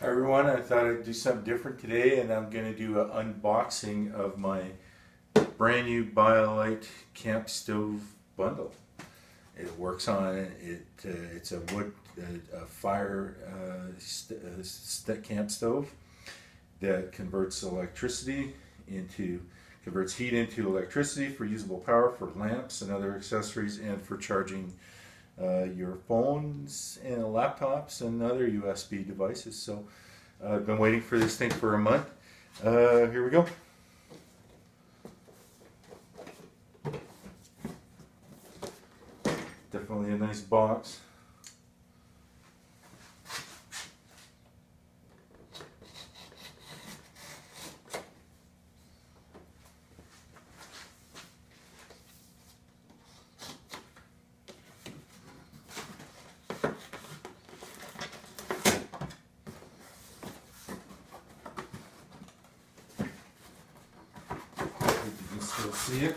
Hi everyone, I thought I'd do something different today, and I'm going to do an unboxing of my brand new Biolite Campstove bundle. It works on it. It's a wood, fire camp stove that converts heat into electricity for usable power for lamps and other accessories, and for charging your phones and laptops and other USB devices. So I've been waiting for this thing for a month. Here we go. Definitely a nice box. Still see it.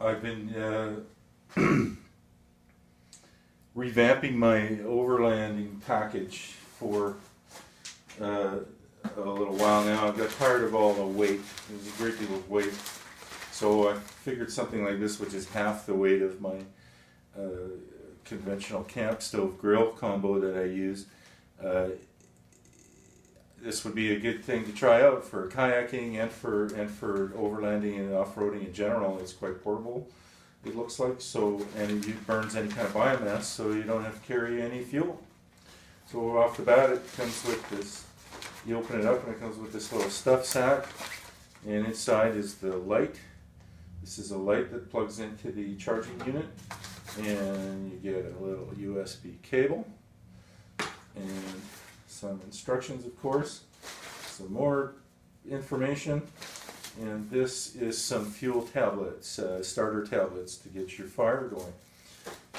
I've been revamping my overlanding package for a little while now. I've got tired of all the weight. There's a great deal of weight. So I figured something like this, which is half the weight of my conventional camp stove grill combo that I use, this would be a good thing to try out for kayaking and for overlanding and off-roading in general. It's quite portable, it looks like, so, and it burns any kind of biomass, so you don't have to carry any fuel. So off the bat, it comes with this. You open it up and it comes with this little stuff sack, and inside is the light. This is a light that plugs into the charging unit, and you get a little USB cable and some instructions, of course, some more information, and this is some fuel tablets, starter tablets to get your fire going.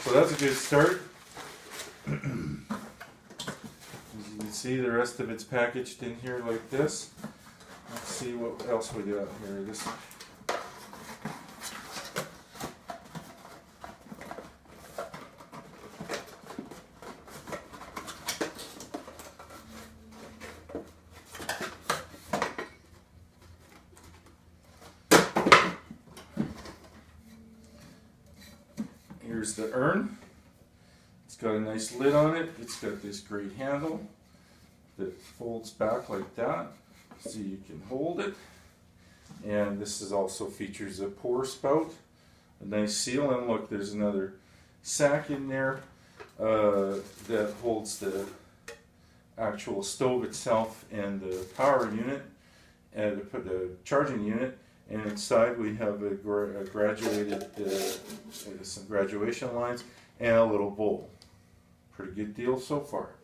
So that's a good start. As you can see, the rest of it's packaged in here like this. Let's see what else we got here. Here's the urn. It's got a nice lid on it. It's got this great handle that folds back like that, so you can hold it. And this is also features a pour spout, a nice seal, and look, there's another sack in there that holds the actual stove itself and the power unit and the charging unit. And inside we have a graduated, some graduation lines and a little bowl. Pretty good deal so far.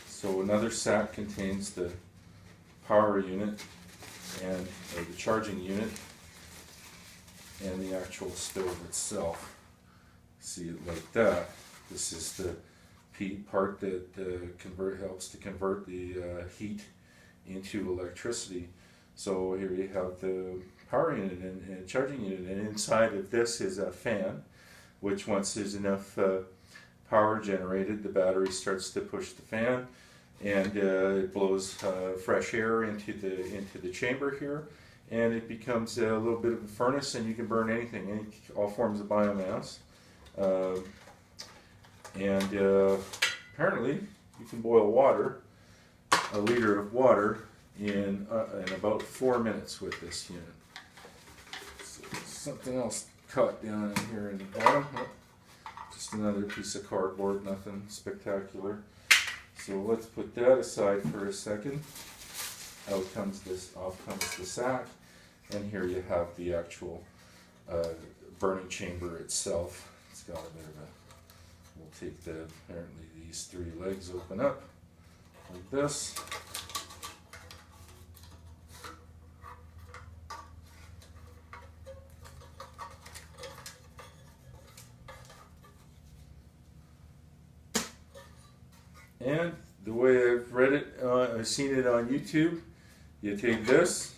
So another sack contains the power unit and the charging unit and the actual stove itself. See it like that. This is the part that helps to convert the heat into electricity. So here you have the power unit and charging unit, and inside of this is a fan, which once there's enough power generated, the battery starts to push the fan, and it blows fresh air into the chamber here, and it becomes a little bit of a furnace, and you can burn anything, all forms of biomass. Apparently you can boil water, a liter of water, in about 4 minutes with this unit. So something else caught down in here in the bottom. Just another piece of cardboard, nothing spectacular. So let's put that aside for a second. Off comes the sack, and here you have the actual burning chamber itself. It's got a bit of a, we'll take apparently these three legs open up like this. And the way I've read it, I've seen it on YouTube, you take this,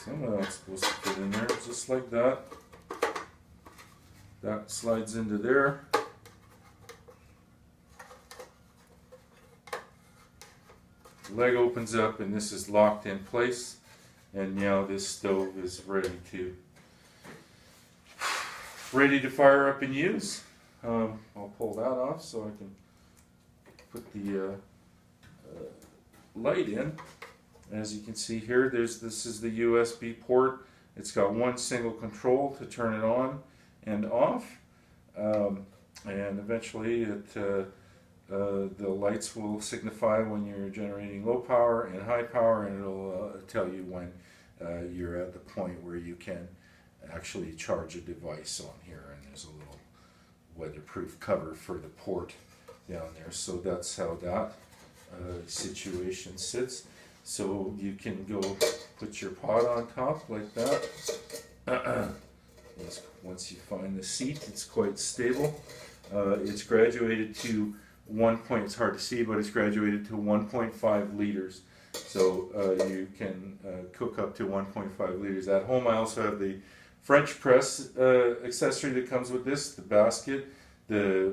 somehow it's supposed to fit in there just like that, That slides into there. The leg opens up and this is locked in place. And now this stove is ready to fire up and use. I'll pull that off so I can put the light in. As you can see here, this is the USB port. It's got one single control to turn it on and off, and eventually the lights will signify when you're generating low power and high power, and it'll tell you when you're at the point where you can actually charge a device on here. And there's a little weatherproof cover for the port down there, so that's how that situation sits. So you can go put your pot on top like that. Once you find the seat, it's quite stable. It's graduated to it's hard to see, but it's graduated to 1.5 liters. So you can cook up to 1.5 liters. At home I also have the French press accessory that comes with this, the basket, the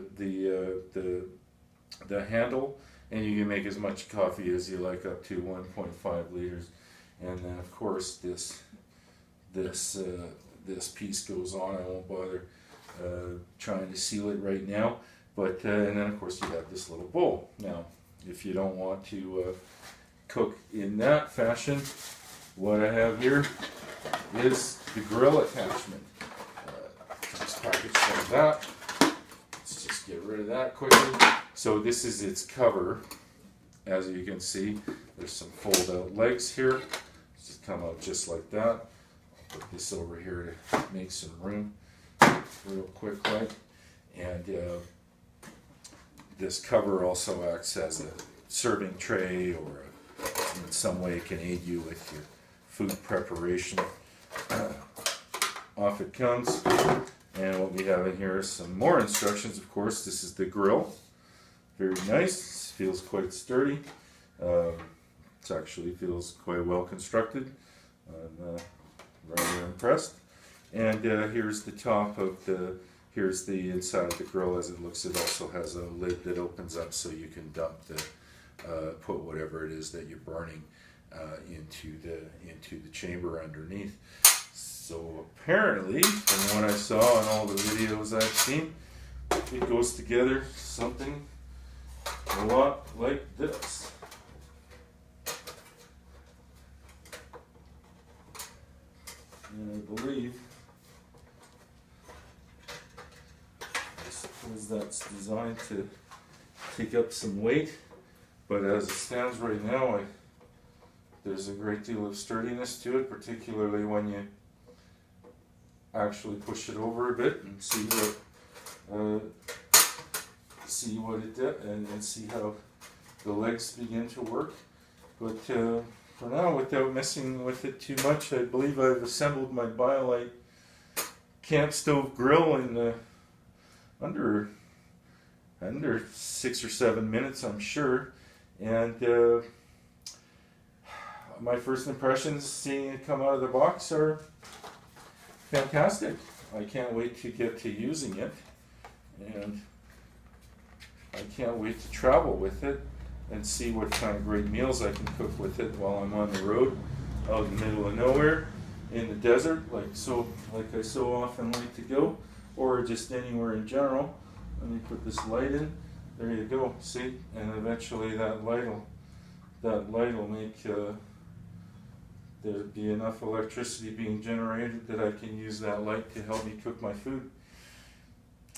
handle, and you can make as much coffee as you like, up to 1.5 liters. And then of course this piece goes on. I won't bother trying to seal it right now, but and then of course you have this little bowl. Now if you don't want to cook in that fashion, what I have here is the grill attachment. Comes packaged like that. Let's just get rid of that quickly. So this is its cover. As you can see, there's some fold out legs here. Just come out just like that. Put this over here to make some room real quick, like. And this cover also acts as a serving tray, or in some way it can aid you with your food preparation. Off it comes. And what we have in here is some more instructions. Of course, this is the grill. Very nice. Feels quite sturdy. It actually feels quite well constructed. I'm rather impressed. And here's the top of here's the inside of the grill as it looks. It also has a lid that opens up so you can dump put whatever it is that you're burning into the chamber underneath. So apparently, from what I saw in all the videos I've seen, it goes together something a lot like this. And I believe, I suppose that's designed to take up some weight, but as it stands right now, there's a great deal of sturdiness to it, particularly when you actually push it over a bit and see what it did, and see how the legs begin to work. But for now, without messing with it too much, I believe I've assembled my Biolite Campstove grill in under 6 or 7 minutes, I'm sure. And my first impressions seeing it come out of the box are fantastic. I can't wait to get to using it, and I can't wait to travel with it and see what kind of great meals I can cook with it while I'm on the road out in the middle of nowhere in the desert, like I so often like to go, or just anywhere in general. Let me put this light in. There you go. See, and eventually that light will make there be enough electricity being generated that I can use that light to help me cook my food.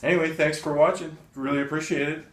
Anyway, thanks for watching. Really appreciate it.